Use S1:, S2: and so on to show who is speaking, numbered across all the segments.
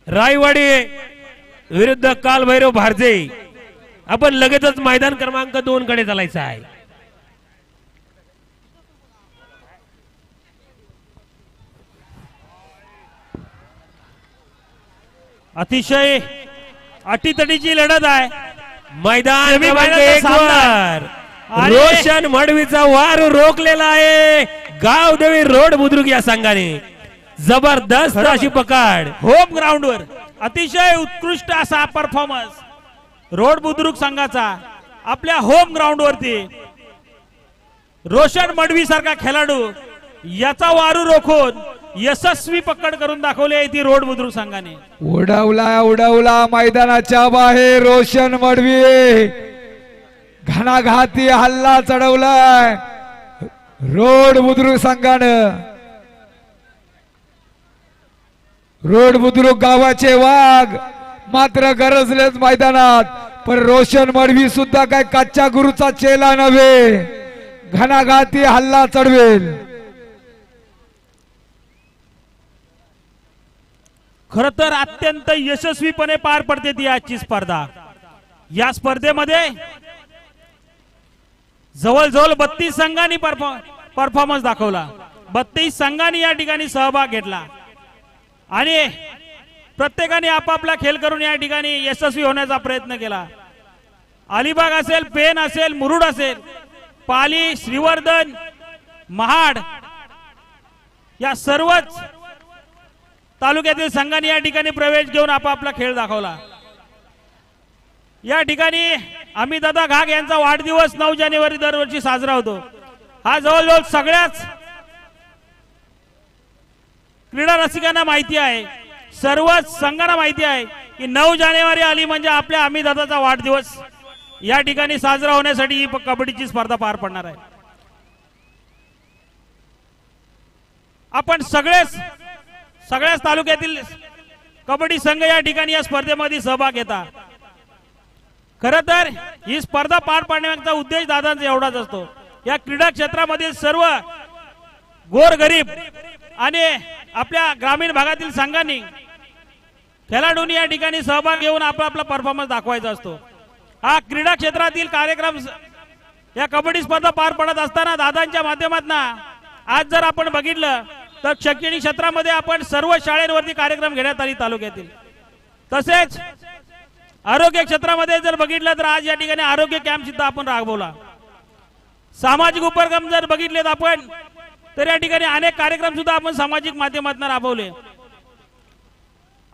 S1: रायवाडी विरुद्ध कालभैरव भारजे। आपण लगेचच मैदान क्रमांक 2 कडे चालायचं आहे। अतिशय अटीतटीची लढत आहे। मैदान क्रमांक 1 वर रोशन मडवीचा वार रोखलेला आहे। गावदेवी रोड बुद्रुक या संघाने जबरदस्त अशी पकड
S2: होम ग्राउंड वर अतिशय उत्कृष्ट असा परफॉर्मन्स रोड बुद्रुक संघाचा आपल्या होम ग्राउंड वरती रोशन मडवी सारखा खेळाडू याचा वारू रोखून यशस्वी पकड करून दाखवले ती रोड बुद्रुक संघाने।
S3: उडवला मैदानाच्या बाहेर रोशन मडवी घणाघाती हल्ला चढवलाय रोड बुद्रुक संघानं। रोड बुद्रुक गावाचे वाघ मात्र गरजलेच मैदानात, पण रोशन मडवी सुद्धा काय कच्च्या गुरुचा चेला नव्हे, घणाघाती हल्ला चढवेल।
S2: खर तर अत्यंत यशस्वीपणे पार पडते ती आजची स्पर्धा। या स्पर्धेमध्ये जवळजवळ 32 संघांनी परफॉर्मन्स दाखवला। 32 संघांनी या ठिकाणी सहभाग घेतला आणि प्रत्येकाने आपापला खेळ करून या ठिकाणी यशस्वी होण्याचा प्रयत्न केला। अलिबाग असेल, पेन असेल, मुरुड असेल, पाली, श्रीवर्धन, महाड या सर्वच तालुक्यातील संघांनी या ठिकाणी प्रवेश घेऊन आपापला खेळ दाखवला। या ठिकाणी अमित दादा घाग यांचा वाढदिवस 9 जानेवारी दरवर्षी साजरा होतो। हा जवळजवळ सगळ्याच क्रीडा रसिकांना माहिती आहे, सर्वच संघांना माहिती आहे की 9 जानेवारी आली म्हणजे आपल्या अमित दादाचा वाढदिवस या ठिकाणी साजरा होण्यासाठी ही कबड्डीची स्पर्धा पार पडणार आहे। आपण सगळ्याच तालुक्यातील कबड्डी संघ या ठिकाणी या स्पर्धेमध्ये सहभाग घेतात। खरं तर ही स्पर्धा पार पाडण्याचा उद्देश दादांचा एवढाच असतो, या क्रीडा क्षेत्रामध्ये सर्व गोरगरीब आणि आपल्या ग्रामीण भागातील संघांनी खेळाडूंनी या ठिकाणी सहभाग घेऊन आपला परफॉर्मन्स दाखवायचा असतो। हा क्रीडा क्षेत्रातील कार्यक्रम या कबड्डी स्पर्धा पार पडत असताना दादांच्या माध्यमातून आज जर आपण बघितलं तर शैक्षणिक क्षेत्रामध्ये आपण सर्व शाळेवरती कार्यक्रम घेण्यात आले तालुक्यातील। तसेच आरोग्य क्षेत्रामध्ये जर बघितलं तर आज या ठिकाणी आरोग्य कॅम्प सुद्धा आपण राबवला। सामाजिक उपक्रम जर बघितलेत आपण तर या ठिकाणी अनेक कार्यक्रम सुद्धा आपण सामाजिक माध्यमातून राबवले।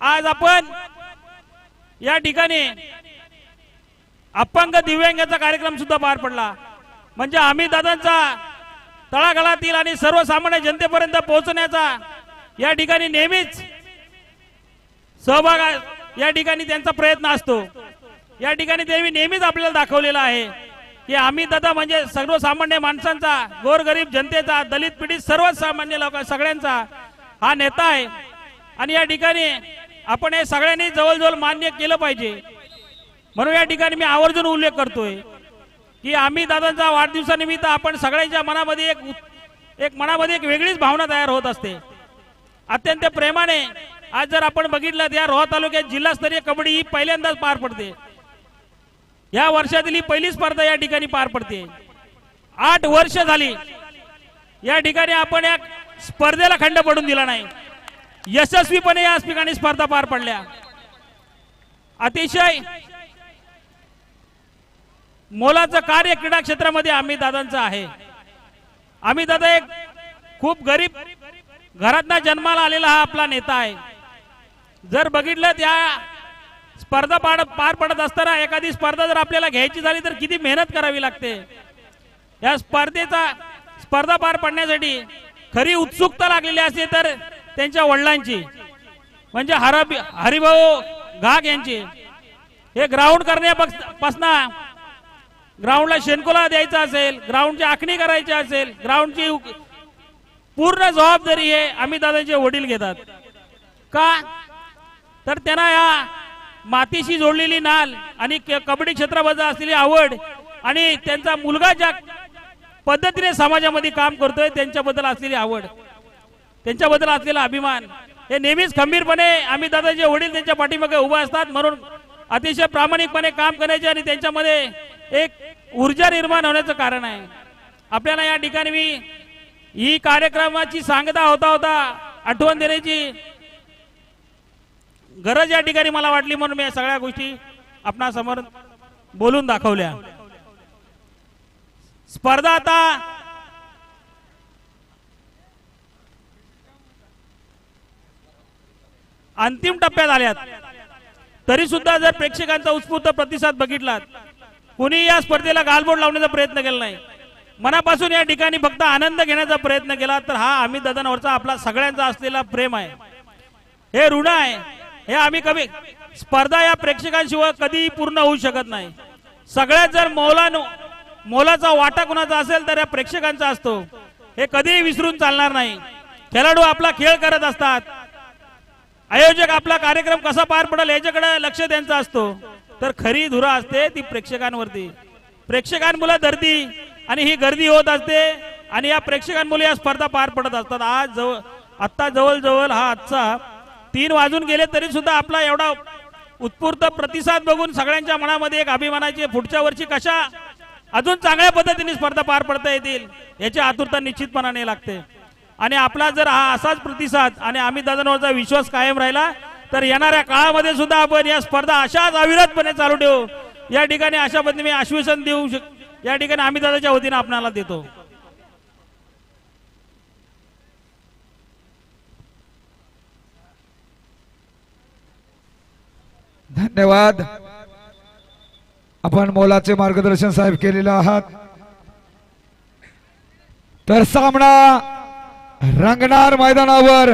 S2: आज आपण या ठिकाणी अपंग दिव्यांगाचा कार्यक्रम सुद्धा पार पडला, म्हणजे अमित दादांचा तळागाळातील आणि सर्वसामान्य जनतेपर्यंत पोहोचण्याचा या ठिकाणी नेहमीच सहभाग या ठिकाणी त्यांचा प्रयत्न असतो। या ठिकाणी त्यांनी नेहमीच आपल्याला दाखवलेला आहे की अमित दादा म्हणजे सर्वसामान्य माणसांचा, गोरगरीब जनतेचा, दलित पीडित सर्वसामान्य लोक सगळ्यांचा हा नेता आहे। आणि या ठिकाणी आपण हे सगळ्यांनी जवळजवळ मान्य केलं पाहिजे। म्हणून या ठिकाणी मी आवर्जून उल्लेख करतोय की अमित दादांचा वाढदिवसानिमित्त आपण सगळ्यांच्या मनामध्ये एक वेगळीच भावना तयार होत असते। अत्यंत प्रेमाने आज जर आपण बघितलं तर या रोहा तालुक्यात जिल्हास्तरीय कबड्डी ही पहिल्यांदाच पार पडते। या वर्षातील ही पहिली स्पर्धा या ठिकाणी पार पडते। 8 वर्ष झाली या ठिकाणी आपण या स्पर्धेला खंड पडून दिला नाही, यशस्वीपणे या ठिकाणी स्पर्धा पार पडल्या। अतिशय मोलाचं कार्य क्रीडा क्षेत्रामध्ये अमित दादांचं आहे। अमित दादा एक खूप गरीब घरातनं जन्माला आलेला हा आपला नेता आहे। जर बघितलं त्या स्पर्धा पार पडत असताना एखादी स्पर्धा जर आपल्याला घ्यायची झाली तर किती मेहनत करावी लागते। या स्पर्धा पार पडण्यासाठी खरी उत्सुकता लागलेली असते तर त्यांच्या वडिलांची म्हणजे हरिभाऊ घाग यांची। हे ग्राउंड करण्यापासून ग्राउंडला शेणकोला द्यायचा असेल, ग्राउंडची आखणी करायची असेल, ग्राउंडची पूर्ण जबाबदारी हे अमित दादांचे वडील घेतात। का तर त्यांना या मातीशी जोडलेली नाल आणि कबड्डी क्षेत्राबद्दल असलेली आवड आणि त्यांचा मुलगा ज्या पद्धतीने समाजामध्ये काम करतोय त्यांच्याबद्दल असलेली आवड, त्यांच्याबद्दल असलेला अभिमान हे नेहमीच खंबीरपणे आम्ही दादाचे वडील त्यांच्या पाठीमागे उभा असतात, म्हणून अतिशय प्रामाणिकपणे काम करायचे आणि त्यांच्यामध्ये एक ऊर्जा निर्माण होण्याचं कारण आहे. आपल्याला या ठिकाणी मी ही कार्यक्रमाची सांगता होता आठवण देण्याची गरज या ठिकाणी मला वाटली, म्हणून मी सगळ्या गोष्टी आपणा समोर बोलून दाखवल्या. स्पर्धा आता अंतिम टप्प्यात आल्यात, तरी सुद्धा जर प्रेक्षकांचा उत्स्फूर्त प्रतिसाद बघितला, कोणी या स्पर्धेला गालबोट लावण्याचा प्रयत्न केला नाही, मनापासून या ठिकाणी फक्त आनंद घेण्याचा प्रयत्न केला, तर हा अमित दादांवरचा आपला सगळ्यांचा असलेला प्रेम आहे, हे ऋण आहे. हे आम्ही कमी स्पर्धा या प्रेक्षकांशिवाय कधी पूर्ण होऊ शकत नाही. सगळ्यात जर मोलाचा वाटा कुणाचा असेल तर या प्रेक्षकांचा असतो, हे कधीही विसरून चालणार नाही. खेळाडू आपला खेळ करत असतात, आयोजक आपला कार्यक्रम कसा पार पडेल याच्याकडे लक्ष त्यांचं असतो, तर खरी धुरा असते ती प्रेक्षकांवरती. प्रेक्षकांमुळे धरती आणि ही गर्दी होत असते आणि या प्रेक्षकांमुळे या स्पर्धा पार पडत असतात. आता जवळजवळ हा आजचा 3 वाजून गेले, तरी सुद्धा आपला एवढा उत्स्फूर्त प्रतिसाद बघून सगळ्यांच्या मनामध्ये एक अभिमानाची पुढच्या वर्षी कशा अजून चांगल्या पद्धतीने स्पर्धा पार पडता येतील याची आतुरता निश्चितपणाने लागते. आणि आपला जर हा असाच प्रतिसाद आणि अमित दादांवरचा विश्वास कायम राहिला, तर येणाऱ्या काळामध्ये सुद्धा आपण या स्पर्धा अशाच अविरतपणे चालू ठेवू. या ठिकाणी अशा पद्धतीने मी आश्वासन देऊ या ठिकाणी अमित दादाच्या वतीने आपणाला देतो.
S3: धन्यवाद. आपण मोलाचे मार्गदर्शन साहेब केलेले आहात. तर सामना रंगणार मैदानावर.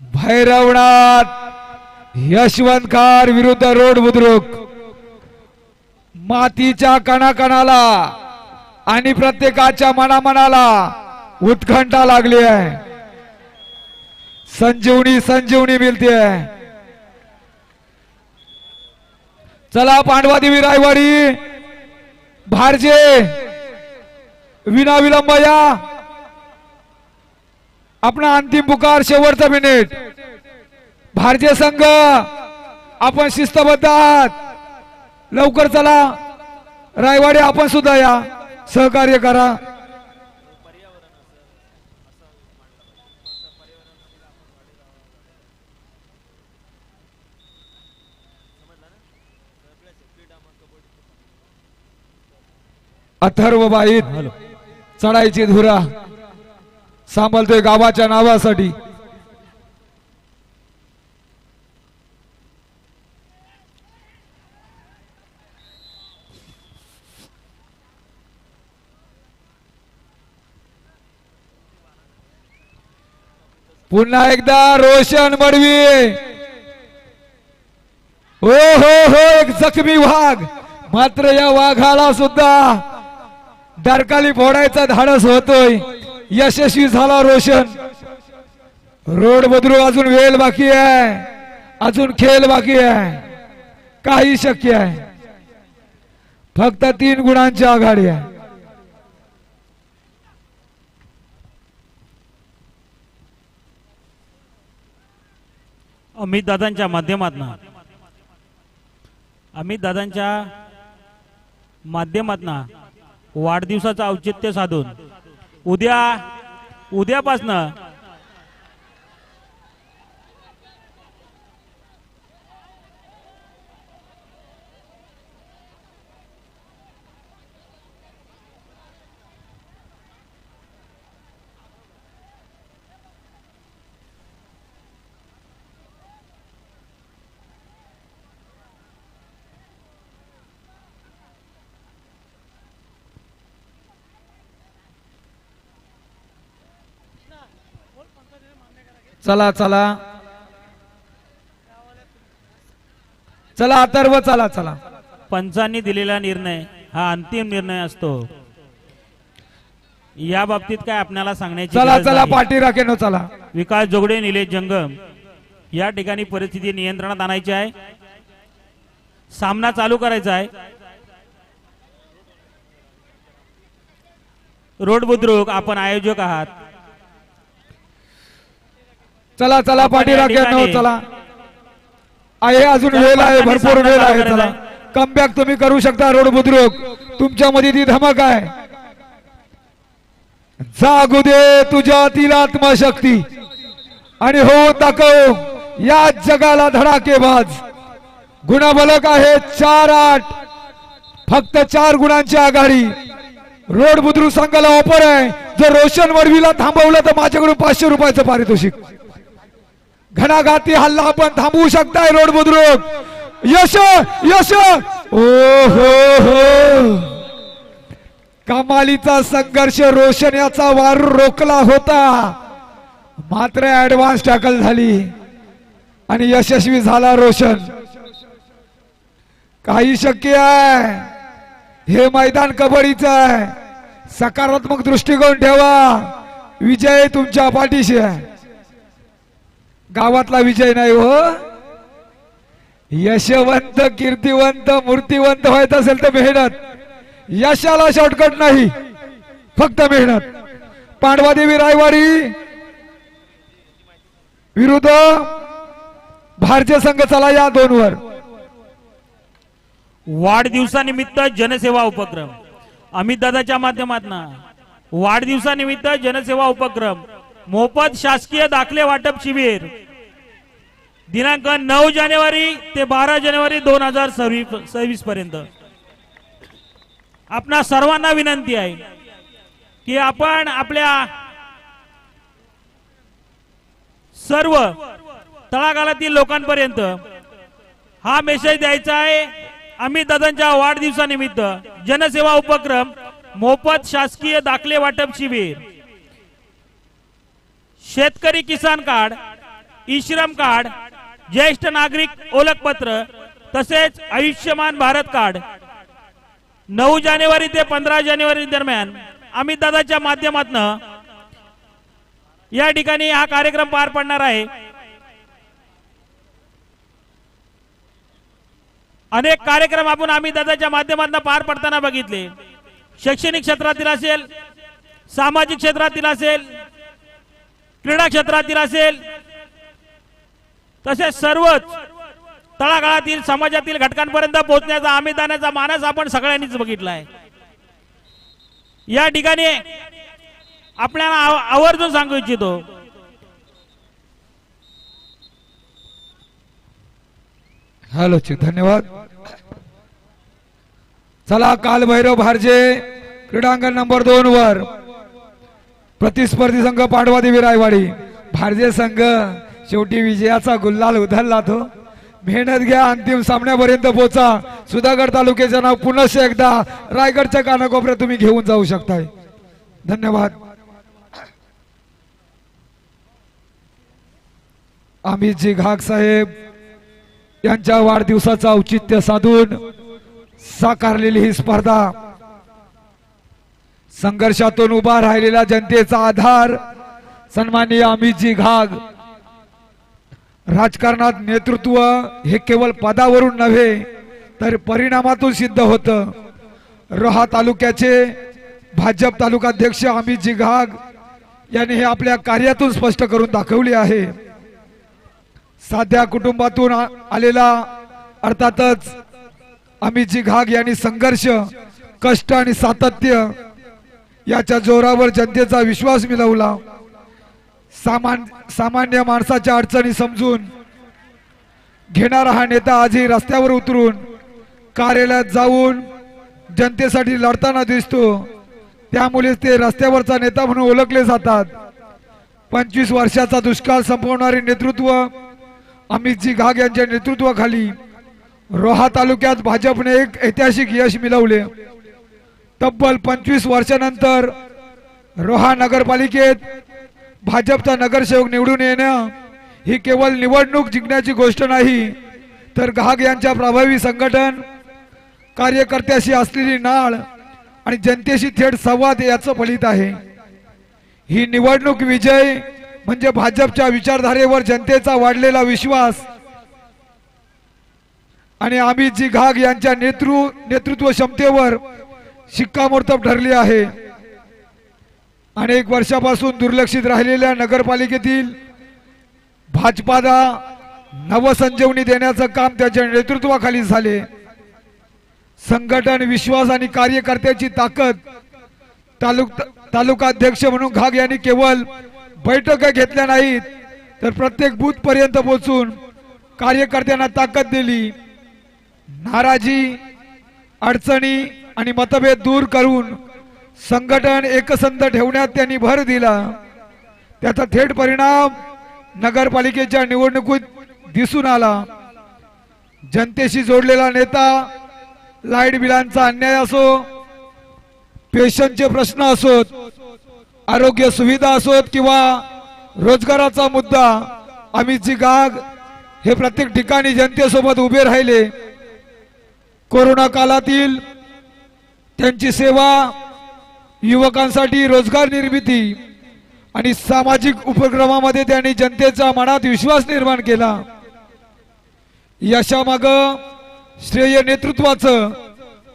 S3: भैरवनाथ यशवंतकार विरुद्ध रोड बुद्रुक. मातीच्या कणाकणाला आणि प्रत्येकाच्या मनामनाला उत्कंठा लागली आहे. संजीवनी मिळते. चला पांडवा देवी रायवाडी भारजे विना विलंब या. आपला अंतिम पुकार, शेवटचा मिनिट. भारतीय संघ आपण शिस्तबद्ध आहात, लवकर चला. रायवाडी आपण सुद्धा या, सहकार्य करा. अथर्व बाईत चढायची धुरा सांभाळतोय गावाच्या नावासाठी. पुन्हा एकदा रोशन मडवी. हो हो हो, एक जखमी वाघ, मात्र या वाघाला सुद्धा डरकाली फोडायचा धाडस होतोय. यशस्वी झाला रोशन. रोड बुद्रुक अजून वेळ बाकी आहे, अजून खेळ बाकी आहे, काही शक्य आहे. फक्त 3 गुणांची आघाडी आहे.
S2: अमित दादांच्या माध्यमातून वाढदिवसाचं औचित्य साधून उद्यापासनं
S3: चला चला चला अथर्व, चला चला.
S2: पंचांनी दिलेला निर्णय हा अंतिम निर्णय असतो. या बाबतीत काय आपल्याला सांगण्याची
S3: चला
S2: गरज
S3: चला
S2: नाही.
S3: पाठी राखेनो चला.
S2: विकास जोगडे, निलेश जंगम या ठिकाणी परिस्थिती नियंत्रणात आणायची आहे. सामना चालू करायचा आहे. रोड बुद्रुक आपण आयोजक आहात,
S3: चला चला
S2: आपण या
S3: पाठीराख्यांनो
S2: ठिकाणी
S3: चला आहे अजून वेळ आहे भरपूर वेळ आहे चला कमबॅक तुम्ही करू शकता रोड बुद्रुक तुमच्या मध्ये ती धमक आहे जागू दे तुझ्यातील आत्मशक्ती आणि हो दाखव या जगाला धडाकेबाज गुणबलक आहे 4-8 फक्त 4 गुणांची आघाडी रोड बुद्रुक संघाला ऑफर आहे जर रोशन वडवीला थांबवलं तर माझ्याकडून 500 रुपयाचं पारितोषिक घणाघाती हल्ला आपण थांबवू शकताय रोड बुद्रुक यश यश ओ हो कमालीचा संघर्ष रोशन याचा वार रोखला होता मात्र ऍडव्हान्स टॅकल झाली आणि यशस्वी झाला रोशन काही शक्य आहे हे मैदान कबड्डीचं आहे सकारात्मक दृष्टिकोन ठेवा विजय तुमच्या पाठीशी आहे गावातला विजय नाही हो यशवंत कीर्तिवंत मूर्तिवंत व्हायचं असेल तर मेहनत यशाला शॉर्टकट नाही फक्त मेहनत पांडवादेवी रायवाडी विरुद्ध भारतीय संघ चला या 2 वर
S2: वाढदिवसानिमित्त जनसेवा उपक्रम अमित दादाच्या माध्यमातून वाढदिवसानिमित्त जनसेवा उपक्रम मोफत शासकीय दाखले वाटप शिबिर दिनांक 9 जानेवारी ते 12 जानेवारी 2026 पर्यंत आपणा सर्वांना विनंती आहे की आपण आपल्या सर्व तळागाळातील लोकांपर्यंत हा मेसेज द्यायचा आहे अमित दादांच्या वाढदिवसानिमित्त जनसेवा उपक्रम मोफत शासकीय दाखले वाटप शिबिर शेतकरी किसान कार्ड ई श्रम कार्ड ज्येष्ठ नागरिक ओळखपत्र तसेच आयुष्यमान भारत कार्ड 9 जानेवारी ते 15 जानेवारी दरम्यान अमित दादाच्या माध्यमातून या ठिकाणी हा कार्यक्रम पार पडणार आहे अनेक कार्यक्रम आपण अमित दादाच्या माध्यमातून पार पडताना बघितले शैक्षणिक क्षेत्रातील असेल सामाजिक क्षेत्रातील असेल क्रीडा क्षेत्रातील असेल तसेच सर्वच तळागाळातील समाजातील घटकांपर्यंत पोहोचण्याचा अमित दादाचा मानस आपण सगळ्यांनीच बघितला आहे या ठिकाणी आपल्याला आवर्जून सांगू इच्छितो
S3: हॅलो धन्यवाद चला कालभैरव भारजे क्रीडांगण नंबर 2 वर प्रतिस्पर्धी संघ पांडवादेवी रायवाडी भारजे संघ शेवटी विजयाचा गुल्हाल उधळला तो मेहनत घ्या अंतिम सामन्यापर्यंत पोहोचा सुधागड तालुक्याचं नाव पुनश्च एकदा रायगडच्या कानाकोपऱ्यात तुम्ही घेऊन जाऊ शकताय धन्यवाद अमितजी घाग साहेब यांच्या वाढदिवसाचा औचित्य साधून साकारलेली ही स्पर्धा संघर्षातून उभा राहिलेल्या जनतेचा आधार सन्माननीय अमितजी घाग राजकारणात नेतृत्व हे केवळ पदावरून नव्हे तर परिणामातून सिद्ध होतं रोहा तालुक्याचे भाजप तालुकाध्यक्ष अमितजी घाग यांनी हे आपल्या कार्यातून स्पष्ट करून दाखवले आहे साध्या कुटुंबातून आलेला अर्थातच अमितजी घाग यांनी संघर्ष कष्ट आणि सातत्य याच्या जोरावर जनतेचा विश्वास मिळवला सामान्य माणसाच्या अडचणी समजून घेणारा हा नेता आजही रस्त्यावर उतरून कार्यालयात जाऊन जनतेसाठी लढताना दिसतो त्यामुळे ते रस्त्यावरचा नेता म्हणून ओळखले जातात 25 वर्षाचा दुष्काळ संपवणारे नेतृत्व अमितजी घाग यांच्या नेतृत्वाखाली रोहा तालुक्यात भाजपने एक ऐतिहासिक यश मिळवले तब्बल 25 वर्षानंतर रोहा नगरपालिकेत भाजपचा नगरसेवक निवडून येणं ही केवळ निवडणूक जिंकण्याची गोष्ट नाही तर घाग यांच्या प्रभावी संघटन कार्यकर्त्याशी असलेली नाळ आणि जनतेशी थेट संवाद याचं फलित आहे ही निवडणूक विजय म्हणजे भाजपच्या विचारधारेवर जनतेचा वाढलेला विश्वास आणि अमितजी घाग यांच्या नेतृत्व क्षमतेवर शिक्कामोर्तब ठरली आहे अनेक वर्षापासून दुर्लक्षित राहिलेल्या नगरपालिकेतील भाजपाला नवसंजीवनी देण्याचं काम त्याच्या नेतृत्वाखाली झाले. संघटन, विश्वास आणि कार्यकर्त्याची ताकद. तालुकाध्यक्ष म्हणून घाग यांनी केवळ बैठका घेतल्या नाहीत तर प्रत्येक बूथ पर्यंत पोहोचून कार्यकर्त्यांना ताकद दिली. नाराजी, अडचणी आणि मतभेद दूर करून संघटन एकसंध ठेवण्यात त्यांनी भर दिला. त्याचा थेट परिणाम नगरपालिकेच्या निवडणुकीत दिसून आला. जनतेशी जोडलेला नेता, लाईट बिलांचा अन्याय असो, पेन्शनचे प्रश्न असोत, आरोग्य सुविधा असोत किंवा रोजगाराचा मुद्दा, अमितजी घाग हे प्रत्येक ठिकाणी जनतेसोबत उभे राहिले. कोरोना काळातील त्यांची सेवा, युवकांसाठी रोजगार निर्मिती आणि सामाजिक उपक्रमामध्ये त्यांनी जनतेच्या मनात विश्वास निर्माण केला. यशामाग श्रेय नेतृत्वाचं.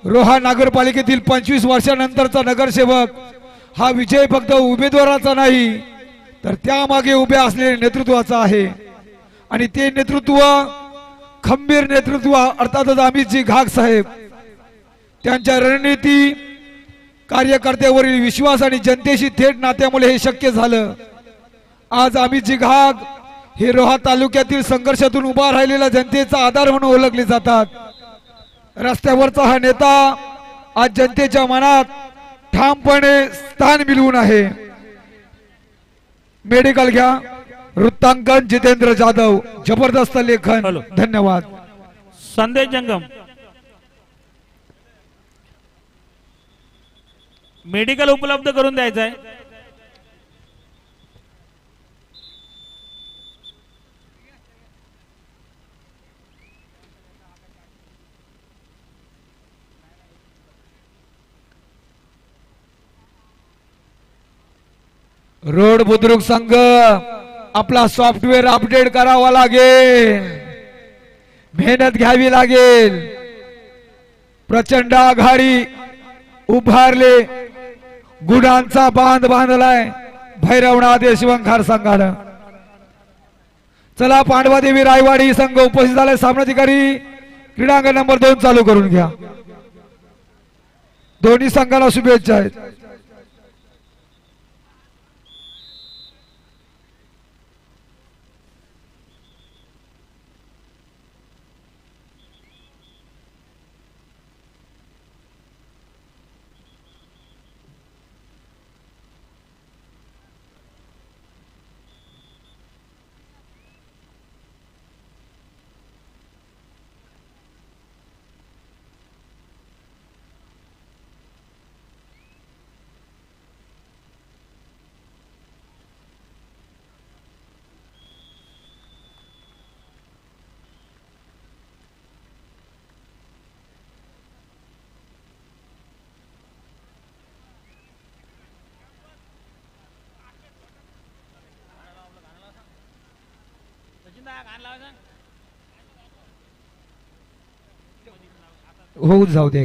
S3: रोहा नगरपालिकेतील 25 वर्षानंतरचा नगरसेवक हा विजय फक्त उमेदवाराचा नाही तर त्यामागे उभे असलेल्या नेतृत्वाचा आहे. आणि ते नेतृत्व, खंबीर नेतृत्व अर्थातच अमितजी घाग साहेब. त्यांच्या रणनीती, कार्यकर्त्यावरील विश्वास आणि जनतेशी थेट नात्यामुळे हे शक्य झालं. आज अमितजी घाग हे रोहा तालुक्यातील संघर्षातून उभा राहिलेल्या जनतेचा आधार म्हणून ओळखले जातात. रस्त्यावरचा हा नेता आज जनतेच्या मनात ठामपणे स्थान मिळवून आहे. मेडिकल घ्या. वृत्तांकन जितेंद्र जाधव. जबरदस्त लेखन.
S2: हॅलो.
S3: धन्यवाद.
S2: संदेश जंगम. मेडिकल उपलब्ध करून द्यायचं आहे.
S3: रोड बुद्रुक संघ आपला सॉफ्टवेअर अपडेट करावा लागेल. मेहनत घ्यावी लागेल. प्रचंड आघाडी उभारले. गुणांचा बांध बांधलाय भैरवनाथ यशवंत संघानं. चला, पांडवादेवी रायवाडी संघ उपस्थित झालाय. सामनाधिकारी क्रीडांगण नंबर 2 चालू करून घ्या. दोन्ही संघाला शुभेच्छा आहेत. होऊन जाऊ दे.